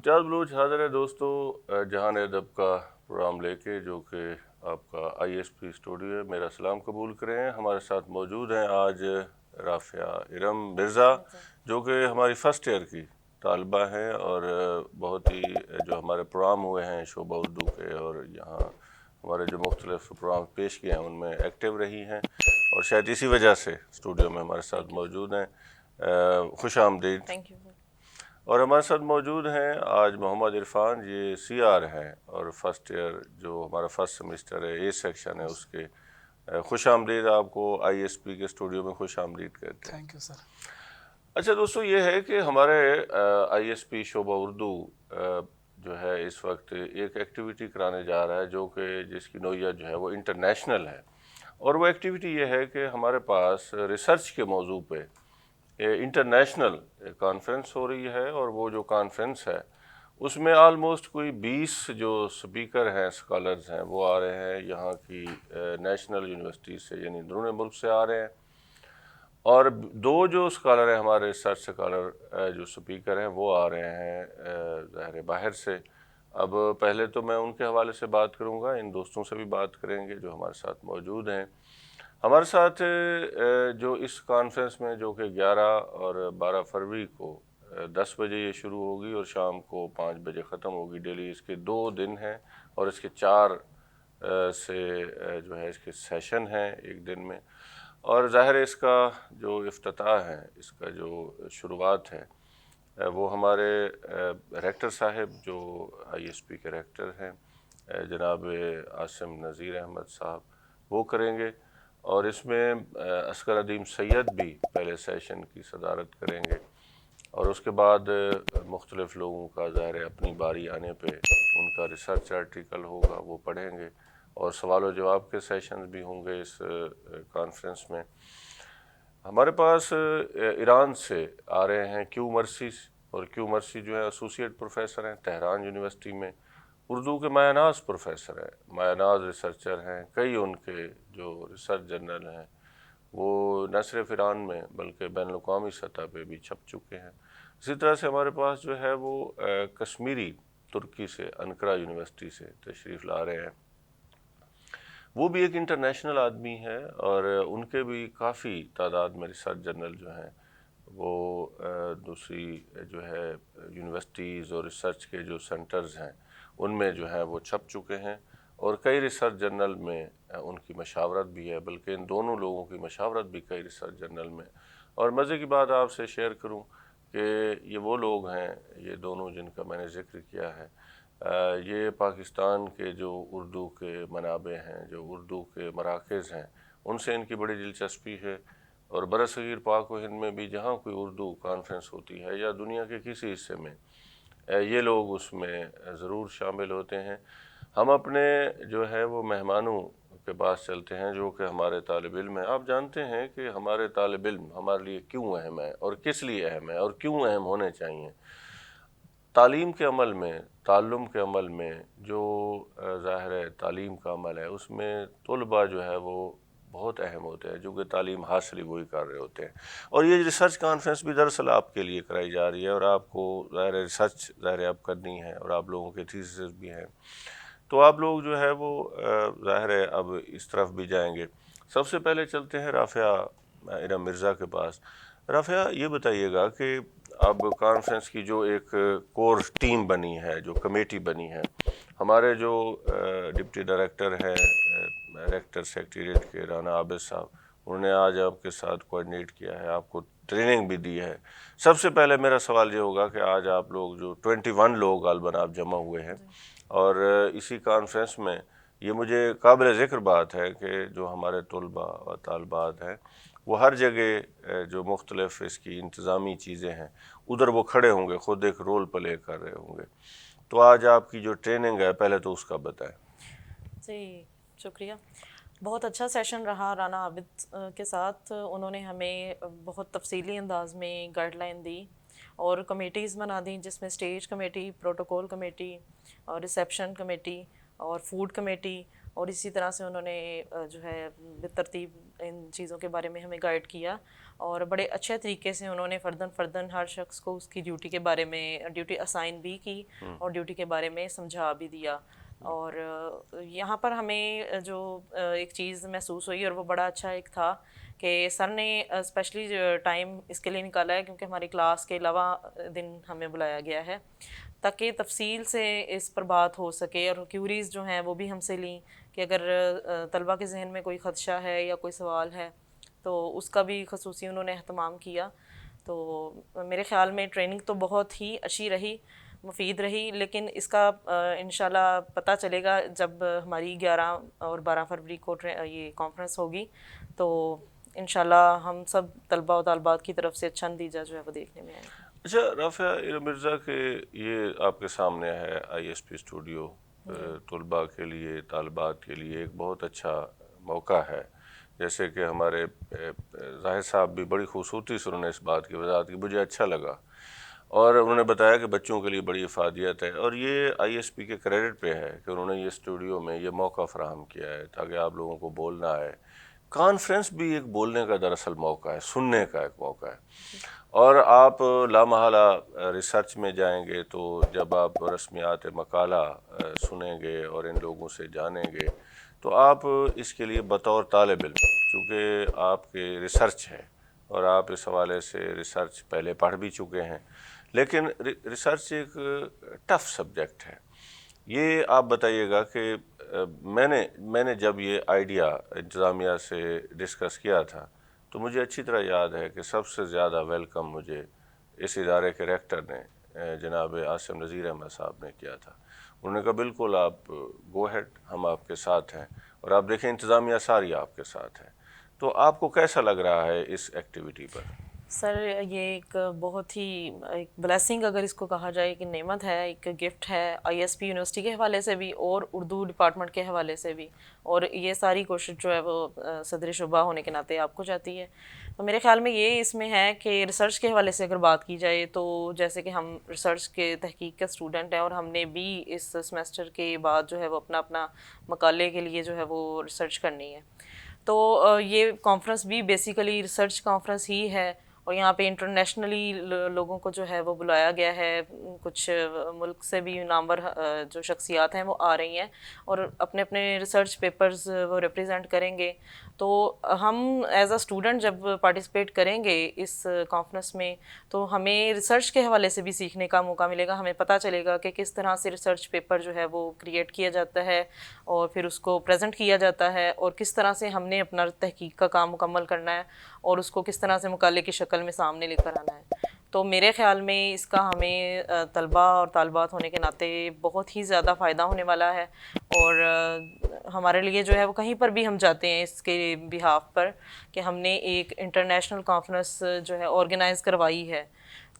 امتیاز بلوچ حاضر ہے دوستو جہان ادب کا پروگرام لے کے، جو کہ آپ کا آئی ایس پی اسٹوڈیو ہے۔ میرا سلام قبول کریں۔ ہمارے ساتھ موجود ہیں آج رافعہ ارم مرزا، جو کہ ہماری فرسٹ ایئر کی طالبہ ہیں اور بہت ہی جو ہمارے پروگرام ہوئے ہیں شعبہ اردو کے اور یہاں ہمارے جو مختلف پروگرام پیش کیے ہیں ان میں ایکٹیو رہی ہیں، اور شاید اسی وجہ سے اسٹوڈیو میں ہمارے ساتھ موجود ہیں۔ خوش آمدید۔ Thank you. اور ہمارے ساتھ موجود ہیں آج محمد عرفان، یہ سی آر ہیں اور فرسٹ ایئر جو ہمارا فرسٹ سیمسٹر ہے، اے سیکشن ہے اس کے۔ خوش آمدید، آپ کو آئی ایس پی کے اسٹوڈیو میں خوش آمدید کہتے ہیں۔ Thank you sir. اچھا دوستو، یہ ہے کہ ہمارے آئی ایس پی شعبہ اردو جو ہے اس وقت ایک ایکٹیویٹی کرانے جا رہا ہے، جو کہ جس کی نوعیت جو ہے وہ انٹرنیشنل ہے، اور وہ ایکٹیویٹی یہ ہے کہ ہمارے پاس ریسرچ کے موضوع پہ انٹرنیشنل کانفرنس ہو رہی ہے، اور وہ جو کانفرنس ہے اس میں آلموسٹ کوئی 20 جو سپیکر ہیں، اسکالرز ہیں، وہ آ رہے ہیں یہاں کی نیشنل یونیورسٹی سے، یعنی بیرون ملک سے آ رہے ہیں، اور 2 جو اسکالر ہیں ہمارے ریسرچ اسکالر جو سپیکر ہیں وہ آ رہے ہیں ظاہر باہر سے۔ اب پہلے تو میں ان کے حوالے سے بات کروں گا، ان دوستوں سے بھی بات کریں گے جو ہمارے ساتھ موجود ہیں۔ ہمارے ساتھ جو اس کانفرنس میں، جو کہ 11 اور 12 فروری کو 10 بجے یہ شروع ہوگی اور شام کو 5 بجے ختم ہوگی ڈیلی، اس کے 2 دن ہیں اور اس کے 4 سے جو ہے اس کے سیشن ہیں ایک دن میں، اور ظاہر اس کا جو افتتاح ہے، اس کا جو شروعات ہے وہ ہمارے ریکٹر صاحب جو آئی ایس پی کے ریکٹر ہیں جناب عاصم نذیر احمد صاحب وہ کریں گے، اور اس میں اصغر ندیم سید بھی پہلے سیشن کی صدارت کریں گے، اور اس کے بعد مختلف لوگوں کا ظاہر ہے اپنی باری آنے پہ ان کا ریسرچ آرٹیکل ہوگا وہ پڑھیں گے، اور سوال و جواب کے سیشنز بھی ہوں گے اس کانفرنس میں۔ ہمارے پاس ایران سے آ رہے ہیں کیو مرسی، اور کیو مرسی جو ہے ایسوسیٹ پروفیسر ہیں تہران یونیورسٹی میں، اردو کے مایہ ناز پروفیسر ہیں، مایہ ناز ریسرچر ہیں، کئی ان کے جو ریسرچ جرنل ہیں وہ نہ صرف ایران میں بلکہ بین الاقوامی سطح پہ بھی چھپ چکے ہیں۔ اسی طرح سے ہمارے پاس جو ہے وہ کشمیری ترکی سے انقرہ یونیورسٹی سے تشریف لا رہے ہیں، وہ بھی ایک انٹرنیشنل آدمی ہے، اور ان کے بھی کافی تعداد میں ریسرچ جرنل جو ہیں وہ دوسری جو ہے یونیورسٹیز اور ریسرچ کے جو سینٹرز ہیں ان میں جو ہے وہ چھپ چکے ہیں، اور کئی ریسرچ جرنل میں ان کی مشاورت بھی ہے، بلکہ ان دونوں لوگوں کی مشاورت بھی کئی ریسرچ جرنل میں۔ اور مزے کی بات آپ سے شیئر کروں کہ یہ وہ لوگ ہیں، یہ دونوں جن کا میں نے ذکر کیا ہے، یہ پاکستان کے جو اردو کے منابع ہیں، جو اردو کے مراکز ہیں، ان سے ان کی بڑی دلچسپی ہے، اور برصغیر پاک و ہند میں بھی جہاں کوئی اردو کانفرنس ہوتی ہے یا دنیا کے کسی حصے میں، یہ لوگ اس میں ضرور شامل ہوتے ہیں۔ ہم اپنے جو ہے وہ مہمانوں کے پاس چلتے ہیں جو کہ ہمارے طالب علم ہیں۔ آپ جانتے ہیں کہ ہمارے طالب علم ہمارے لیے کیوں اہم ہے اور کس لیے اہم ہے اور کیوں اہم ہونے چاہیے۔ تعلیم کے عمل میں، تعلم کے عمل میں، جو ظاہر ہے تعلیم کا عمل ہے اس میں طلباء جو ہے وہ بہت اہم ہوتے ہیں، جو کہ تعلیم حاصل ہی وہی کر رہے ہوتے ہیں، اور یہ ریسرچ کانفرنس بھی دراصل آپ کے لیے کرائی جا رہی ہے، اور آپ کو ظاہر ریسرچ ظاہر اب کرنی ہے، اور آپ لوگوں کے تھیسس بھی ہیں، تو آپ لوگ جو ہے وہ ظاہر ہے اب اس طرف بھی جائیں گے۔ سب سے پہلے چلتے ہیں رافعہ ارم مرزا کے پاس۔ رافعہ یہ بتائیے گا کہ اب کانفرنس کی جو ایک کور ٹیم بنی ہے، جو کمیٹی بنی ہے، ہمارے جو ڈپٹی ڈائریکٹر ہیں ریکٹر سیکریٹریٹ کے رانا عابد صاحب، انہوں نے آج آپ کے ساتھ کوآرڈینیٹ کیا ہے، آپ کو ٹریننگ بھی دی ہے۔ سب سے پہلے میرا سوال یہ ہوگا کہ آج آپ لوگ جو 21 لوگ غالباً آپ جمع ہوئے ہیں، اور اسی کانفرنس میں یہ مجھے قابل ذکر بات ہے کہ جو ہمارے طلباء اور طالبات ہیں وہ ہر جگہ جو مختلف اس کی انتظامی چیزیں ہیں ادھر وہ کھڑے ہوں گے، خود ایک رول پلے کر رہے ہوں گے، تو آج آپ کی جو ٹریننگ ہے پہلے تو اس کا بتائیں۔ جی شکریہ، بہت اچھا سیشن رہا رانا عابد کے ساتھ۔ انہوں نے ہمیں بہت تفصیلی انداز میں گائیڈ لائن دی اور کمیٹیز بنا دیں، جس میں اسٹیج کمیٹی، پروٹوکول کمیٹی اور ریسیپشن کمیٹی اور فوڈ کمیٹی، اور اسی طرح سے انہوں نے جو ہے بالترتیب ان چیزوں کے بارے میں ہمیں گائیڈ کیا، اور بڑے اچھے طریقے سے انہوں نے فرداً ہر شخص کو اس کی ڈیوٹی کے بارے میں ڈیوٹی اسائن بھی کی اور ڈیوٹی کے بارے میں سمجھا بھی دیا. اور یہاں پر ہمیں جو ایک چیز محسوس ہوئی اور وہ بڑا اچھا ایک تھا کہ سر نے اسپیشلی ٹائم اس کے لیے نکالا ہے کیونکہ ہماری کلاس کے علاوہ دن ہمیں بلایا گیا ہے تاکہ تفصیل سے اس پر بات ہو سکے اور کیوریز جو ہیں وہ بھی ہم سے لیں کہ اگر طلبہ کے ذہن میں کوئی خدشہ ہے یا کوئی سوال ہے تو اس کا بھی خصوصی انہوں نے اہتمام کیا. تو میرے خیال میں ٹریننگ تو بہت ہی اچھی رہی, مفید رہی, لیکن اس کا انشاءاللہ پتہ چلے گا جب ہماری 11 اور 12 فروری کو یہ کانفرنس ہوگی تو انشاءاللہ ہم سب طلبہ و طالبات کی طرف سے اچھا نتیجہ جو ہے وہ دیکھنے میں آئے گا. اچھا رافعہ مرزا کہ یہ آپ کے سامنے ہے آئی ایس پی اسٹوڈیو, طلباء کے لیے, طالبات کے لیے ایک بہت اچھا موقع ہے. جیسے کہ ہمارے ظاہر صاحب بھی بڑی خوبصورتی سے انہوں نے اس بات کی وضاحت کی, مجھے اچھا لگا, اور انہوں نے بتایا کہ بچوں کے لیے بڑی افادیت ہے, اور یہ آئی ایس پی کے کریڈٹ پہ ہے کہ انہوں نے یہ اسٹوڈیو میں یہ موقع فراہم کیا ہے تاکہ آپ لوگوں کو بولنا ہے. کانفرنس بھی ایک بولنے کا دراصل موقع ہے, سننے کا ایک موقع ہے, اور آپ لامحالہ ریسرچ میں جائیں گے تو جب آپ رسمیات مقالہ سنیں گے اور ان لوگوں سے جانیں گے تو آپ اس کے لیے بطور طالب علم, چونکہ آپ کے ریسرچ ہے اور آپ اس حوالے سے ریسرچ پہلے پڑھ بھی چکے ہیں, لیکن ریسرچ ایک ٹف سبجیکٹ ہے. یہ آپ بتائیے گا کہ میں نے جب یہ آئیڈیا انتظامیہ سے ڈسکس کیا تھا تو مجھے اچھی طرح یاد ہے کہ سب سے زیادہ ویلکم مجھے اس ادارے کے ریکٹر نے جناب عاصم نذیر احمد صاحب نے کیا تھا. انہوں نے کہا بالکل آپ گو ہیڈ, ہم آپ کے ساتھ ہیں, اور آپ دیکھیں انتظامیہ ساری آپ کے ساتھ ہے. تو آپ کو کیسا لگ رہا ہے اس ایکٹیویٹی پر؟ سر یہ ایک بہت ہی ایک بلیسنگ اگر اس کو کہا جائے کہ نعمت ہے, ایک گفٹ ہے آئی ایس پی یونیورسٹی کے حوالے سے بھی اور اردو ڈپارٹمنٹ کے حوالے سے بھی, اور یہ ساری کوشش جو ہے وہ صدر شعبہ ہونے کے ناطے آپ کو جاتی ہے. تو میرے خیال میں یہ اس میں ہے کہ ریسرچ کے حوالے سے اگر بات کی جائے تو جیسے کہ ہم ریسرچ کے تحقیق کے اسٹوڈنٹ ہیں اور ہم نے بھی اس سیمسٹر کے بعد جو ہے وہ اپنا مقالے کے لیے جو ہے وہ ریسرچ کرنی ہے. تو یہ کانفرنس بھی بیسیکلی ریسرچ کانفرنس ہی ہے, اور یہاں پہ انٹرنیشنلی لوگوں کو جو ہے وہ بلایا گیا ہے, کچھ ملک سے بھی نامور جو شخصیات ہیں وہ آ رہی ہیں اور اپنے ریسرچ پیپرز وہ ریپرزینٹ کریں گے. تو ہم ایز اے اسٹوڈنٹ جب پارٹیسپیٹ کریں گے اس کانفرنس میں تو ہمیں ریسرچ کے حوالے سے بھی سیکھنے کا موقع ملے گا, ہمیں پتہ چلے گا کہ کس طرح سے ریسرچ پیپر جو ہے وہ کریٹ کیا جاتا ہے اور پھر اس کو پریزنٹ کیا جاتا ہے, اور کس طرح سے ہم نے اپنا تحقیق کا کام مکمل کرنا ہے اور اس کو کس طرح سے مقالے کی شکل میں سامنے لے کر آنا ہے. تو میرے خیال میں اس کا ہمیں طلباء اور طالبات ہونے کے ناطے بہت ہی زیادہ فائدہ ہونے والا ہے, اور ہمارے لیے جو ہے وہ کہیں پر بھی ہم جاتے ہیں اس کے بہاف پر کہ ہم نے ایک انٹرنیشنل کانفرنس جو ہے آرگنائز کروائی ہے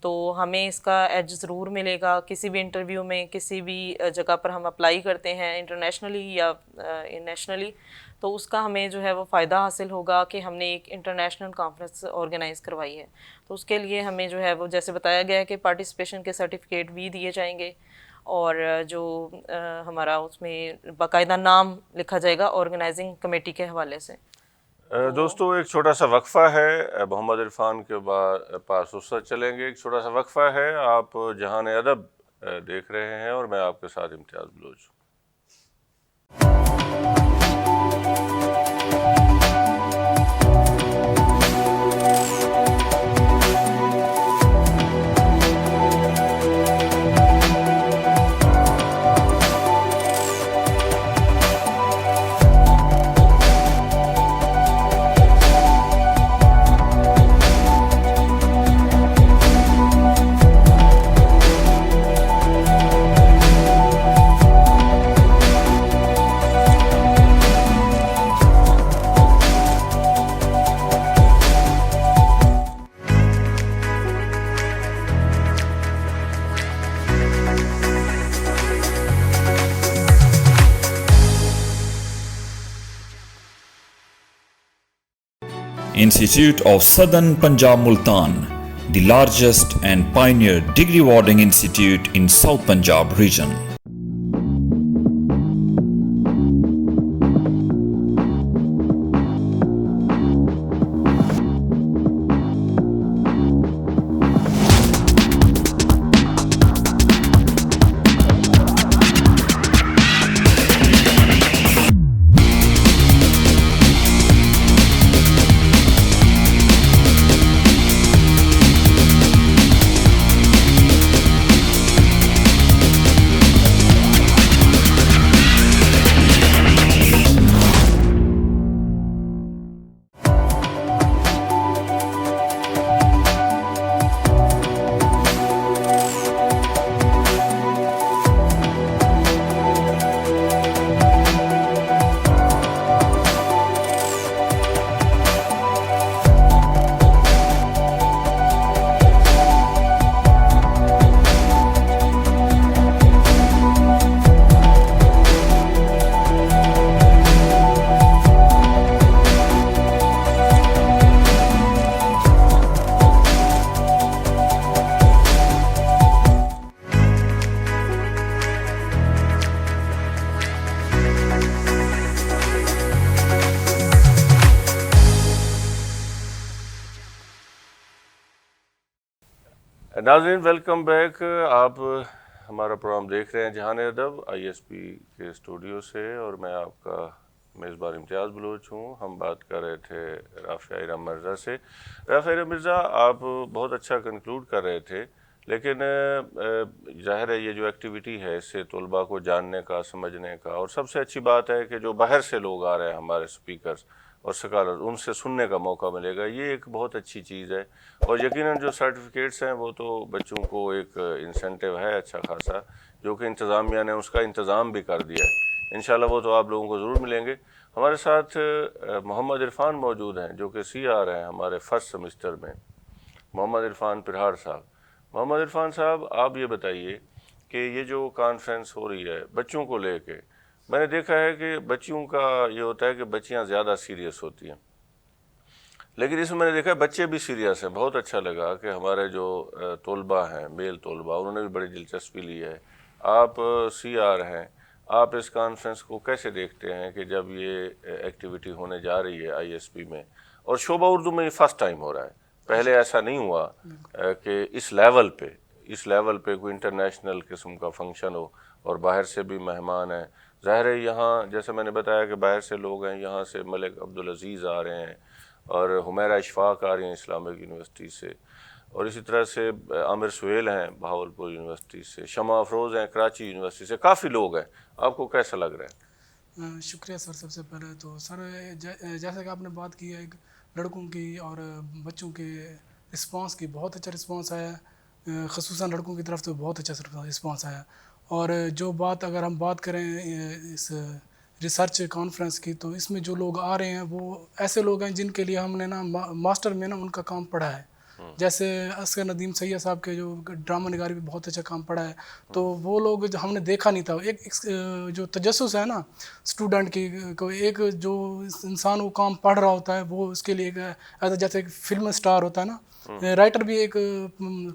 تو ہمیں اس کا ایج ضرور ملے گا. کسی بھی انٹرویو میں کسی بھی جگہ پر ہم اپلائی کرتے ہیں انٹرنیشنلی یا نیشنلی تو اس کا ہمیں جو ہے وہ فائدہ حاصل ہوگا کہ ہم نے ایک انٹرنیشنل کانفرنس آرگنائز کروائی ہے. تو اس کے لیے ہمیں جو ہے وہ جیسے بتایا گیا ہے کہ پارٹیسپیشن کے سرٹیفکیٹ بھی دیے جائیں گے, اور جو ہمارا اس میں باقاعدہ نام لکھا جائے گا آرگنائزنگ کمیٹی کے حوالے سے. دوستو ایک چھوٹا سا وقفہ ہے, محمد عرفان کے پاس اس سے چلیں گے. ایک چھوٹا سا وقفہ ہے, آپ جہان ادب دیکھ رہے ہیں اور میں آپ کے ساتھ امتیاز Baloch. Institute of Southern Punjab Multan, the largest and pioneer degree awarding institute in South Punjab region. ناظرین ویلکم بیک. آپ ہمارا پروگرام دیکھ رہے ہیں جہان ادب ISP کے اسٹوڈیو سے, اور میں آپ کا میزبان امتیاز بلوچ ہوں. ہم بات کر رہے تھے رافعہ ارم مرزا سے. رافعہ ارم مرزا, آپ بہت اچھا کنکلوڈ کر رہے تھے, لیکن ظاہر ہے یہ جو ایکٹیویٹی ہے اس سے طلباء کو جاننے کا, سمجھنے کا, اور سب سے اچھی بات ہے کہ جو باہر سے لوگ آ رہے ہیں ہمارے اسپیکرز اور سکالر, ان سے سننے کا موقع ملے گا. یہ ایک بہت اچھی چیز ہے. اور یقیناً جو سرٹیفکیٹس ہیں وہ تو بچوں کو ایک انسینٹیو ہے اچھا خاصا, جو کہ انتظامیہ نے اس کا انتظام بھی کر دیا ہے. انشاءاللہ وہ تو آپ لوگوں کو ضرور ملیں گے. ہمارے ساتھ محمد عرفان موجود ہیں جو کہ CR ہیں ہمارے فرسٹ سمسٹر میں, محمد عرفان پرہار صاحب. محمد عرفان صاحب, آپ یہ بتائیے کہ یہ جو کانفرنس ہو رہی ہے بچوں کو لے کے, میں نے دیکھا ہے کہ بچیوں کا یہ ہوتا ہے کہ بچیاں زیادہ سیریس ہوتی ہیں, لیکن اس میں نے دیکھا بچے بھی سیریس ہیں. بہت اچھا لگا کہ ہمارے جو طلباء ہیں, میل طلباء, انہوں نے بھی بڑی دلچسپی لی ہے. آپ CR ہیں, آپ اس کانفرنس کو کیسے دیکھتے ہیں کہ جب یہ ایکٹیویٹی ہونے جا رہی ہے ISP میں, اور شعبہ اردو میں یہ فرسٹ ٹائم ہو رہا ہے, پہلے ایسا نہیں ہوا کہ اس لیول پہ کوئی انٹرنیشنل قسم کا فنکشن ہو اور باہر سے بھی مہمان ہیں. ظاہر ہے یہاں جیسے میں نے بتایا کہ باہر سے لوگ ہیں, یہاں سے ملک عبدالعزیز آ رہے ہیں, اور حمیرہ اشفاق آ رہی ہیں اسلامک یونیورسٹی سے, اور اسی طرح سے عامر سہیل ہیں بہاولپور یونیورسٹی سے, شمع افروز ہیں کراچی یونیورسٹی سے. کافی لوگ ہیں. آپ کو کیسا لگ رہا ہے؟ شکریہ سر. سب سے پہلے تو سر جیسا کہ آپ نے بات کی ہے لڑکوں کی اور بچوں کے رسپانس کی, بہت اچھا رسپانس آیا, خصوصاً لڑکوں کی طرف تو بہت اچھا رسپانس آیا. اور جو بات اگر ہم بات کریں اس ریسرچ کانفرنس کی, تو اس میں جو لوگ آ رہے ہیں وہ ایسے لوگ ہیں جن کے لیے ہم نے نا ماسٹر میں نا ان کا کام پڑھا ہے. جیسے اصغر ندیم سید صاحب کے جو ڈرامہ نگاری بھی بہت اچھا کام پڑھا ہے, تو وہ لوگ جو ہم نے دیکھا نہیں تھا, ایک جو تجسس ہے نا اسٹوڈنٹ کی, ایک جو انسان وہ کام پڑھ رہا ہوتا ہے وہ اس کے لیے ایک جیسے ایک فلم اسٹار ہوتا ہے نا, رائٹر بھی ایک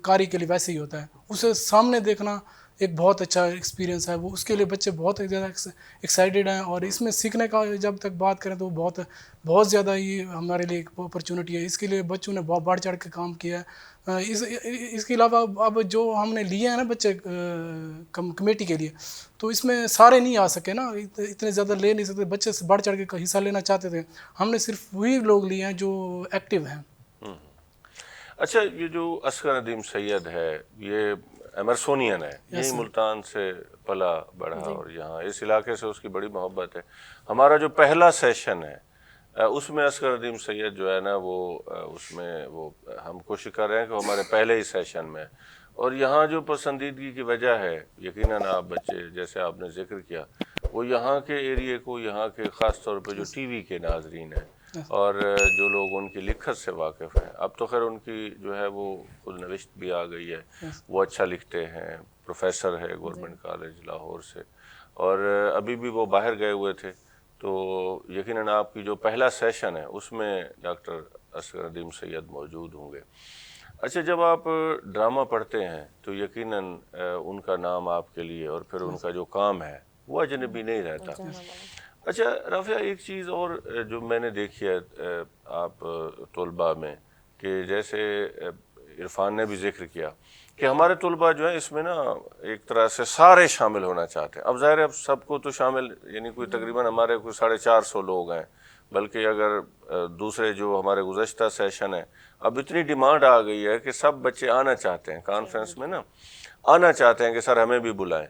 قاری کے لیے ویسے ہی ہوتا ہے. اسے سامنے دیکھنا ایک بہت اچھا ایکسپیرینس ہے. وہ اس کے لیے بچے بہت زیادہ ایکسائٹیڈ ہیں, اور اس میں سیکھنے کا جب تک بات کریں تو بہت زیادہ یہ ہمارے لیے ایک اپرچونٹی ہے. اس کے لیے بچوں نے بہت بڑھ چڑھ کے کام کیا ہے. اس کے علاوہ اب جو ہم نے لیے ہیں نا بچے کمیٹی کے لیے, تو اس میں سارے نہیں آ سکے نا, اتنے زیادہ لے نہیں سکتے, بچے سے بڑھ چڑھ کے حصہ لینا چاہتے تھے. ہم نے صرف وہی لوگ لیے ہیں جو ایکٹیو ہیں. اچھا, یہ جو اصغر ندیم سید ہے یہ ایمرسونین ہے, یہی ملتان سے پلا بڑھا, اور یہاں اس علاقے سے اس کی بڑی محبت ہے. ہمارا جو پہلا سیشن ہے اس میں اصغر ندیم سید جو ہے نا وہ اس میں وہ ہم کوشش کر رہے ہیں کہ ہمارے پہلے ہی سیشن میں, اور یہاں جو پسندیدگی کی وجہ ہے یقیناً آپ بچے جیسے آپ نے ذکر کیا, وہ یہاں کے ایریے کو, یہاں کے خاص طور پہ جو TV کے ناظرین ہیں اور جو لوگ ان کی لکھت سے واقف ہیں. اب تو خیر ان کی جو ہے وہ خود نوشت بھی آ گئی ہے, وہ اچھا لکھتے ہیں, پروفیسر ہے گورنمنٹ کالج لاہور سے, اور ابھی بھی وہ باہر گئے ہوئے تھے. تو یقیناً آپ کی جو پہلا سیشن ہے اس میں ڈاکٹر اصغر ندیم سید موجود ہوں گے. اچھا, جب آپ ڈرامہ پڑھتے ہیں تو یقیناً ان کا نام آپ کے لیے اور پھر ان کا جو کام ہے وہ اجنبی نہیں رہتا. اچھا رافعہ, ایک چیز اور جو میں نے دیکھی ہے آپ طلباء میں, کہ جیسے عرفان نے بھی ذکر کیا کہ ہمارے طلباء جو ہیں اس میں نا ایک طرح سے سارے شامل ہونا چاہتے ہیں. اب ظاہر ہے اب سب کو تو شامل, یعنی کوئی تقریباً ہمارے کوئی 450 لوگ ہیں, بلکہ اگر دوسرے جو ہمارے گزشتہ سیشن ہیں, اب اتنی ڈیمانڈ آ گئی ہے کہ سب بچے آنا چاہتے ہیں کانفرنس میں نا, آنا چاہتے ہیں کہ سر ہمیں بھی بلائیں.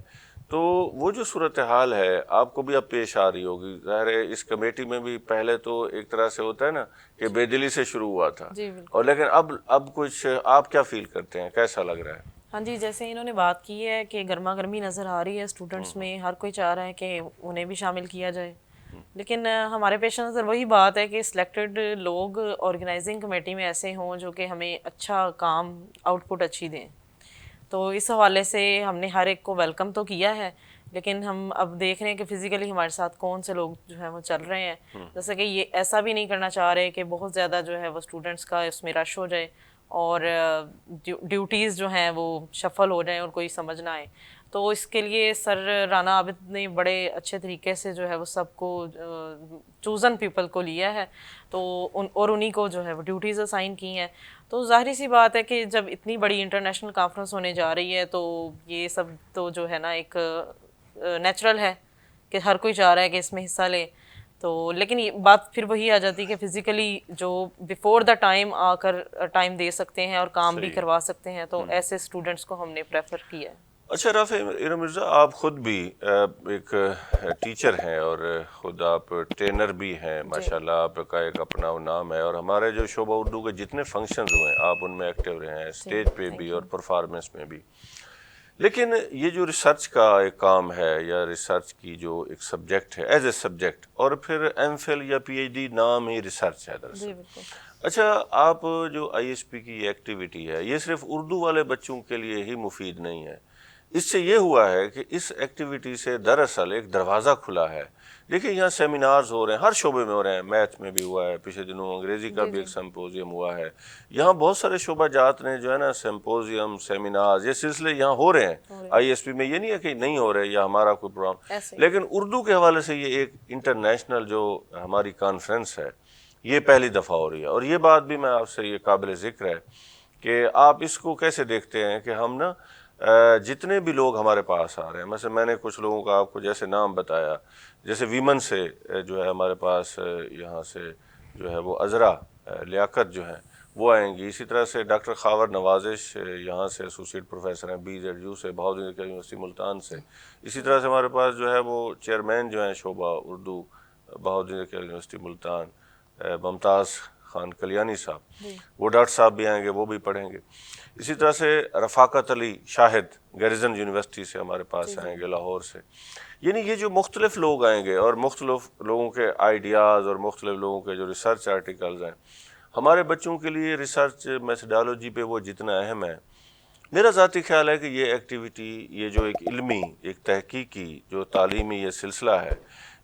تو وہ جو صورتحال ہے آپ کو بھی اب پیش آ رہی ہوگی. ظاہر ہے اس کمیٹی میں بھی پہلے تو ایک طرح سے ہوتا ہے نا کہ بے دلی سے شروع ہوا تھا, اور لیکن اب کچھ آپ کیا فیل کرتے ہیں, کیسا لگ رہا ہے؟ ہاں جی, جیسے انہوں نے بات کی ہے کہ گرما گرمی نظر آ رہی ہے اسٹوڈنٹس میں, ہر کوئی چاہ رہا ہے کہ انہیں بھی شامل کیا جائے. لیکن ہمارے پیش نظر وہی بات ہے کہ سلیکٹڈ لوگ آرگنائزنگ کمیٹی میں ایسے ہوں جو کہ ہمیں اچھا کام آؤٹ پٹ اچھی دیں. تو اس حوالے سے ہم نے ہر ایک کو ویلکم تو کیا ہے, لیکن ہم اب دیکھ رہے ہیں کہ فزیکلی ہمارے ساتھ کون سے لوگ جو ہیں وہ چل رہے ہیں. جیسے کہ یہ ایسا بھی نہیں کرنا چاہ رہے کہ بہت زیادہ جو ہے وہ اسٹوڈنٹس کا اس میں رش ہو جائے اور ڈیوٹیز جو ہیں وہ شفل ہو جائیں اور کوئی سمجھ نہ آئے. تو اس کے لیے سر رانا عابد نے بڑے اچھے طریقے سے جو ہے وہ سب کو چوزن پیپل کو لیا ہے تو اور انہی کو جو ہے وہ ڈیوٹیز اسائن کی ہیں. تو ظاہری سی بات ہے کہ جب اتنی بڑی انٹرنیشنل کانفرنس ہونے جا رہی ہے تو یہ سب تو جو ہے نا ایک نیچرل ہے کہ ہر کوئی چاہ رہا ہے کہ اس میں حصہ لے. تو لیکن یہ بات پھر وہی آ جاتی ہے کہ فزیکلی جو بیفور دا ٹائم آ کر ٹائم دے سکتے ہیں اور کام بھی کروا سکتے ہیں تو ایسے اسٹوڈنٹس کو ہم نے پریفر کیا ہے. اچھا رافع ایرا مرزا، آپ خود بھی ایک ٹیچر ہیں اور خود آپ ٹرینر بھی ہیں ماشاءاللہ، آپ کا ایک اپنا نام ہے، اور ہمارے جو شعبہ اردو کے جتنے فنکشنز ہوئے ہیں آپ ان میں ایکٹیو رہے ہیں، اسٹیج پہ بھی اور پرفارمنس میں بھی. لیکن یہ جو ریسرچ کا ایک کام ہے یا ریسرچ کی جو ایک سبجیکٹ ہے ایز اے سبجیکٹ، اور پھر ایم فل یا پی ایچ ڈی نام ہی ریسرچ ہے دراصل. اچھا، آپ جو آئی ایس پی کی ایکٹیویٹی ہے یہ صرف اردو والے بچوں کے لیے ہی مفید نہیں ہے. اس سے یہ ہوا ہے کہ اس ایکٹیویٹی سے دراصل ایک دروازہ کھلا ہے. دیکھیں یہاں سیمینارز ہو رہے ہیں، ہر شعبے میں ہو رہے ہیں، میتھ میں بھی ہوا ہے، پچھلے دنوں انگریزی کا بھی ایک سمپوزیم ہوا ہے. یہاں بہت سارے شعبہ جات نے جو ہے نا سمپوزیم، سیمینارز، یہ سلسلے یہاں ہو رہے ہیں آئی ایس پی میں. یہ نہیں ہے کہ نہیں ہو رہے یا ہمارا کوئی پروگرام، لیکن اردو کے حوالے سے یہ ایک انٹرنیشنل جو ہماری کانفرنس ہے یہ پہلی دفعہ ہو رہی ہے. اور یہ بات بھی میں آپ سے یہ قابل ذکر ہے کہ آپ اس کو کیسے دیکھتے ہیں کہ ہم نا جتنے بھی لوگ ہمارے پاس آ رہے ہیں، مثلا میں نے کچھ لوگوں کا آپ کو جیسے نام بتایا، جیسے ویمن سے جو ہے ہمارے پاس یہاں سے جو ہے وہ عذرا لیاقت جو ہیں وہ آئیں گی. اسی طرح سے ڈاکٹر خاور نوازش یہاں سے ایسوسیٹ پروفیسر ہیں BZU سے، بہاؤالدین زکریا یونیورسٹی ملتان سے. اسی طرح سے ہمارے پاس جو ہے وہ چیئرمین جو ہیں شعبہ اردو بہاؤالدین زکریا یونیورسٹی ملتان ممتاز خان کلیانی صاحب، وہ ڈاکٹر صاحب بھی آئیں گے، وہ بھی پڑھیں گے. اسی طرح سے رفاقت علی شاہد گیریزن یونیورسٹی سے ہمارے پاس آئیں گے لاہور سے. یعنی یہ جو مختلف لوگ آئیں گے اور مختلف لوگوں کے آئیڈیاز اور مختلف لوگوں کے جو ریسرچ آرٹیکلز ہیں، ہمارے بچوں کے لیے ریسرچ میتھڈالوجی پہ وہ جتنا اہم ہے. میرا ذاتی خیال ہے کہ یہ ایکٹیویٹی، یہ جو ایک علمی، ایک تحقیقی جو تعلیمی یہ سلسلہ ہے،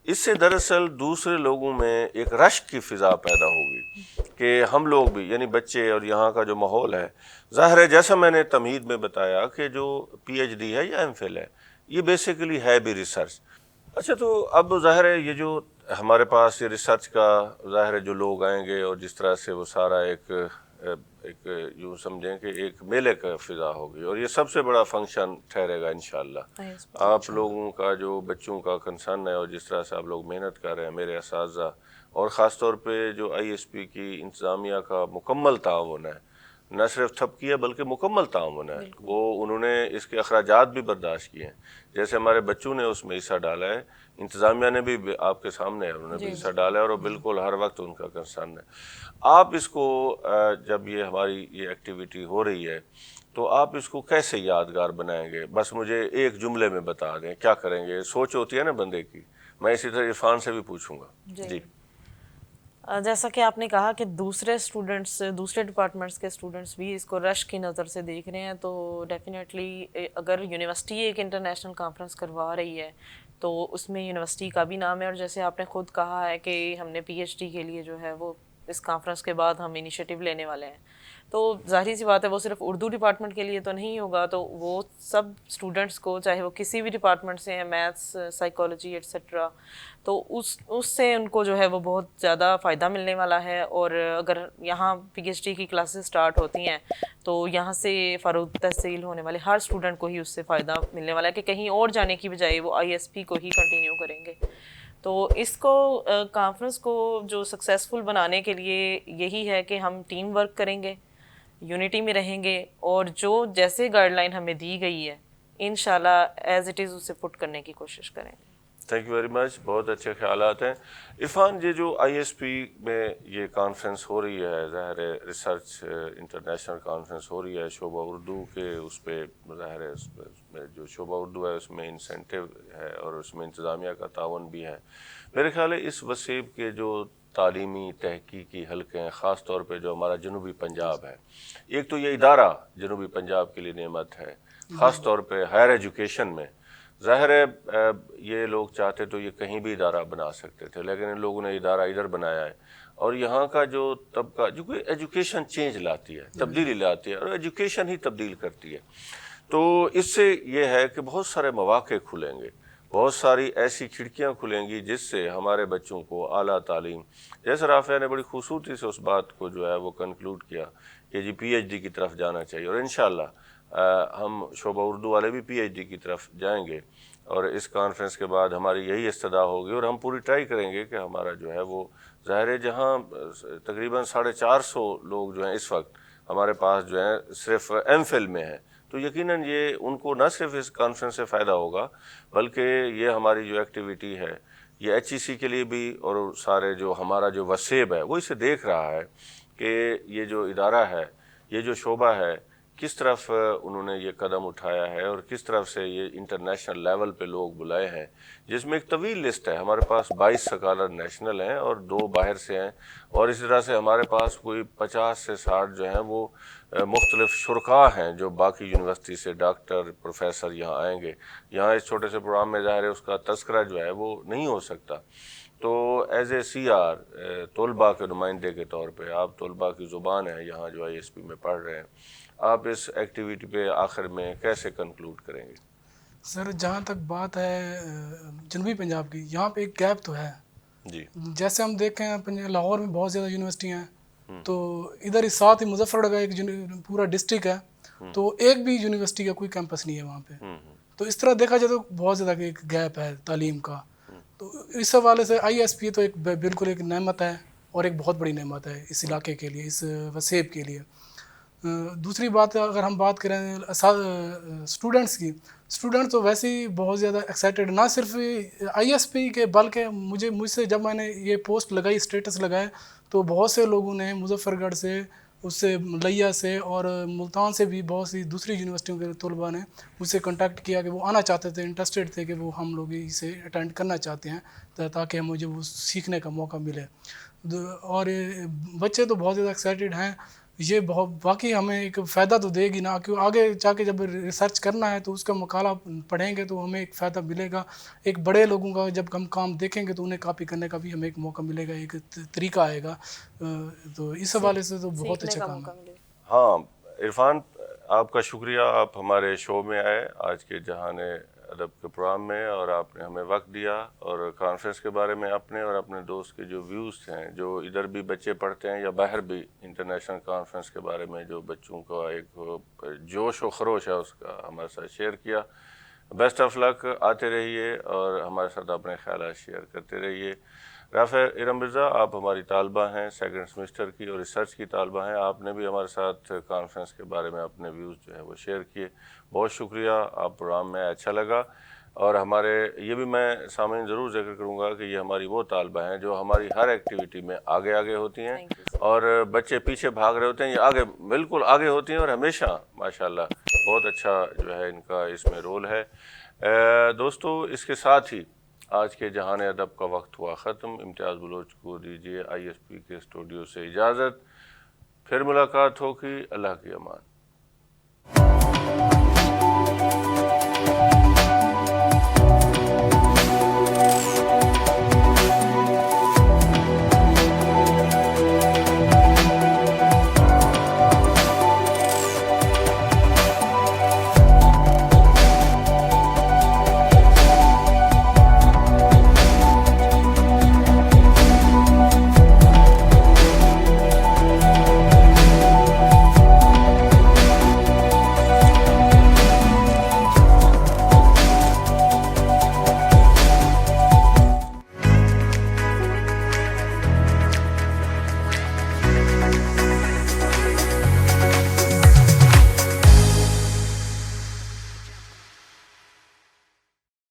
اس سے دراصل دوسرے لوگوں میں ایک رشک کی فضا پیدا ہوگی کہ ہم لوگ بھی، یعنی بچے اور یہاں کا جو ماحول ہے، ظاہر ہے جیسا میں نے تمہید میں بتایا کہ جو پی ایچ ڈی ہے یا ایم فل ہے یہ بیسیکلی ہے بھی ریسرچ. اچھا، تو اب ظاہر ہے یہ جو ہمارے پاس یہ ریسرچ کا ظاہر ہے جو لوگ آئیں گے اور جس طرح سے وہ سارا ایک یوں سمجھیں کہ ایک میلے کا فضا ہوگی، اور یہ سب سے بڑا فنکشن ٹھہرے گا انشاءاللہ. آپ لوگوں کا جو بچوں کا کنسرن ہے اور جس طرح سے آپ لوگ محنت کر رہے ہیں، میرے اساتذہ اور خاص طور پہ جو آئی ایس پی کی انتظامیہ کا مکمل تعاون ہے، نہ صرف تھپکیہ بلکہ مکمل تعاون ہے. وہ انہوں نے اس کے اخراجات بھی برداشت کیے ہیں، جیسے ہمارے بچوں نے اس میں حصہ ڈالا ہے، انتظامیہ نے بھی آپ کے سامنے ہے، انہوں نے بھی حصہ ڈالا ہے اور بالکل ہر وقت ان کا کنسرن ہے. آپ اس کو جب یہ ہماری یہ ایکٹیویٹی ہو رہی ہے تو آپ اس کو کیسے یادگار بنائیں گے؟ بس مجھے ایک جملے میں بتا دیں کیا کریں گے. سوچ ہوتی ہے نا بندے کی. میں اسی طرح عرفان سے بھی پوچھوں گا. جی جیسا کہ آپ نے کہا کہ دوسرے اسٹوڈنٹس، دوسرے ڈپارٹمنٹس کے اسٹوڈنٹس بھی اس کو رش کی نظر سے دیکھ رہے ہیں، تو ڈیفینیٹلی اگر یونیورسٹی ایک انٹرنیشنل کانفرنس کروا رہی ہے تو اس میں یونیورسٹی کا بھی نام ہے. اور جیسے آپ نے خود کہا ہے کہ ہم نے پی ایچ ڈی کے لیے جو ہے وہ اس کانفرنس کے بعد ہم انیشیٹو لینے والے ہیں، تو ظاہری سی بات ہے وہ صرف اردو ڈپارٹمنٹ کے لیے تو نہیں ہوگا، تو وہ سب اسٹوڈنٹس کو، چاہے وہ کسی بھی ڈپارٹمنٹ سے ہیں، میتھس، سائیکالوجی ایٹسیٹرا، تو اس سے ان کو جو ہے وہ بہت زیادہ فائدہ ملنے والا ہے. اور اگر یہاں پی ایچ ڈی کی کلاسز سٹارٹ ہوتی ہیں تو یہاں سے فاروق تحصیل ہونے والے ہر اسٹوڈنٹ کو ہی اس سے فائدہ ملنے والا ہے کہ کہیں اور جانے کی بجائے وہ آئی ایس پی کو ہی کنٹینیو کریں گے. تو اس کو کانفرنس کو جو سکسیزفل بنانے کے لیے یہی ہے کہ ہم ٹیم ورک کریں گے، یونٹی میں رہیں گے، اور جو جیسے گائیڈ لائن ہمیں دی گئی ہے انشاءاللہ ایز اٹ از اسے پٹ کرنے کی کوشش کریں گے. Thank you very much. بہت اچھے خیالات ہیں. عرفان، یہ جو آئی ایس پی میں یہ کانفرنس ہو رہی ہے، ظاہر ہے ریسرچ انٹرنیشنل کانفرنس ہو رہی ہے شعبہ اردو کے، اس پہ ظاہر ہے اس میں جو شعبہ اردو ہے اس میں انسینٹیو ہے اور اس میں انتظامیہ کا تعاون بھی ہے. میرے خیال ہے اس وسیب کے جو تعلیمی تحقیقی حلقے ہیں، خاص طور پہ جو ہمارا جنوبی پنجاب ہے، ایک تو یہ ادارہ جنوبی پنجاب کے لیے نعمت ہے، خاص طور پہ ہائر ایجوکیشن میں. ظاہر ہے یہ لوگ چاہتے تو یہ کہیں بھی ادارہ بنا سکتے تھے، لیکن ان لوگوں نے ادارہ ادھر بنایا ہے. اور یہاں کا جو طبقہ، جو کہ ایجوکیشن چینج لاتی ہے، تبدیلی لاتی ہے، اور ایجوکیشن ہی تبدیل کرتی ہے. تو اس سے یہ ہے کہ بہت سارے مواقع کھلیں گے، بہت ساری ایسی کھڑکیاں کھلیں گی جس سے ہمارے بچوں کو اعلیٰ تعلیم، جیسے رافعہ نے بڑی خوبصورتی سے اس بات کو جو ہے وہ کنکلوڈ کیا کہ جی پی ایچ ڈی کی طرف جانا چاہیے، اور انشاءاللہ ہم شعبہ اردو والے بھی پی ایچ ڈی کی طرف جائیں گے، اور اس کانفرنس کے بعد ہماری یہی استدعا ہوگی، اور ہم پوری ٹرائی کریں گے کہ ہمارا جو ہے وہ ظاہر ہے جہاں تقریباً 450 لوگ جو ہیں اس وقت ہمارے پاس جو ہیں صرف ایم فل میں ہیں، تو یقیناً یہ ان کو نہ صرف اس کانفرنس سے فائدہ ہوگا بلکہ یہ ہماری جو ایکٹیویٹی ہے یہ ایچ ای سی کے لیے بھی، اور سارے جو ہمارا جو وسیب ہے وہ اسے دیکھ رہا ہے کہ یہ جو ادارہ ہے، یہ جو شعبہ ہے، کس طرف انہوں نے یہ قدم اٹھایا ہے اور کس طرف سے یہ انٹرنیشنل لیول پہ لوگ بلائے ہیں، جس میں ایک طویل لسٹ ہے۔ ہمارے پاس 22 سکالر نیشنل ہیں اور 2 باہر سے ہیں، اور اسی طرح سے ہمارے پاس کوئی 50 سے 60 جو ہیں وہ مختلف شرکاء ہیں جو باقی یونیورسٹی سے ڈاکٹر پروفیسر یہاں آئیں گے۔ یہاں اس چھوٹے سے پروگرام میں ظاہر ہے اس کا تذکرہ جو ہے وہ نہیں ہو سکتا، تو ایز اے سی آر طلباء کے نمائندے کے طور پہ آپ طلباء کی زبان ہے یہاں جو آئی ایس پی میں پڑھ رہے ہیں، آپ اس ایکٹیویٹی پہ آخر میں کیسے کنکلوڈ کریں گے؟ سر جہاں تک بات ہے جنوبی پنجاب کی، یہاں پہ ایک گیپ تو ہے۔ جی جیسے ہم دیکھیں لاہور میں بہت زیادہ یونیورسٹیاں ہیں، تو ادھر اس ساتھ ہی مظفر گڑھ کا ایک پورا ڈسٹرکٹ ہے، تو ایک بھی یونیورسٹی کا کوئی کیمپس نہیں ہے وہاں پہ، تو اس طرح دیکھا جائے تو بہت زیادہ ایک گیپ ہے تعلیم کا۔ تو اس حوالے سے آئی ایس پی تو ایک بالکل ایک نعمت ہے، اور ایک بہت بڑی نعمت ہے اس علاقے کے لیے، اس وسیب کے لیے۔ دوسری بات اگر ہم بات کریں اسٹوڈنٹس کی، اسٹوڈنٹ تو ویسے ہی بہت زیادہ ایکسائٹیڈ، نہ صرف آئی ایس پی کے بلکہ مجھ سے جب میں نے یہ پوسٹ لگائی، اسٹیٹس لگائے، تو بہت سے لوگوں نے مظفر گڑھ سے، اس سے ملیہ سے اور ملتان سے بھی بہت سی دوسری یونیورسٹیوں کے طلباء نے مجھ سے کنٹیکٹ کیا کہ وہ آنا چاہتے تھے، انٹرسٹیڈ تھے کہ وہ ہم لوگ اسے اٹینڈ کرنا چاہتے ہیں تاکہ مجھے وہ سیکھنے کا موقع ملے۔ اور بچے تو بہت زیادہ ایکسائٹیڈ ہیں، یہ بہت واقعی ہمیں ایک فائدہ تو دے گی نا، کیوں آگے جا کے جب ریسرچ کرنا ہے تو اس کا مقالہ پڑھیں گے تو ہمیں ایک فائدہ ملے گا، ایک بڑے لوگوں کا جب ہم کام دیکھیں گے تو انہیں کاپی کرنے کا بھی ہمیں ایک موقع ملے گا، ایک طریقہ آئے گا، تو اس حوالے سے تو بہت اچھا کام ہے۔ ہاں عرفان، آپ کا شکریہ، آپ ہمارے شو میں آئے آج کے جہان ادب کے پروگرام میں، اور آپ نے ہمیں وقت دیا، اور کانفرنس کے بارے میں اپنے اور اپنے دوست کے جو ویوز ہیں، جو ادھر بھی بچے پڑھتے ہیں یا باہر بھی انٹرنیشنل کانفرنس کے بارے میں جو بچوں کا ایک جوش و خروش ہے اس کا ہمارے ساتھ شیئر کیا۔ بیسٹ آف لک، آتے رہیے اور ہمارے ساتھ اپنے خیالات شیئر کرتے رہیے۔ رافع ارم مرزا، آپ ہماری طالبہ ہیں سیکنڈ سیمسٹر کی اور ریسرچ کی طالبہ ہیں، آپ نے بھی ہمارے ساتھ کانفرنس کے بارے میں اپنے ویوز جو ہے وہ شیئر کیے، بہت شکریہ، آپ پروگرام میں اچھا لگا۔ اور ہمارے یہ بھی میں سامعین ضرور ذکر کروں گا کہ یہ ہماری وہ طالبہ ہیں جو ہماری ہر ایکٹیویٹی میں آگے ہوتی ہیں، اور بچے پیچھے بھاگ رہے ہوتے ہیں، یہ آگے بالکل آگے ہوتی ہیں، اور ہمیشہ ماشاءاللہ بہت اچھا جو ہے ان کا اس میں رول ہے۔ دوستو، اس کے ساتھ ہی آج کے جہان ادب کا وقت ہوا ختم۔ امتیاز بلوچ کو دیجیے آئی ایس پی کے اسٹوڈیو سے اجازت، پھر ملاقات ہوگی، اللہ کی امان۔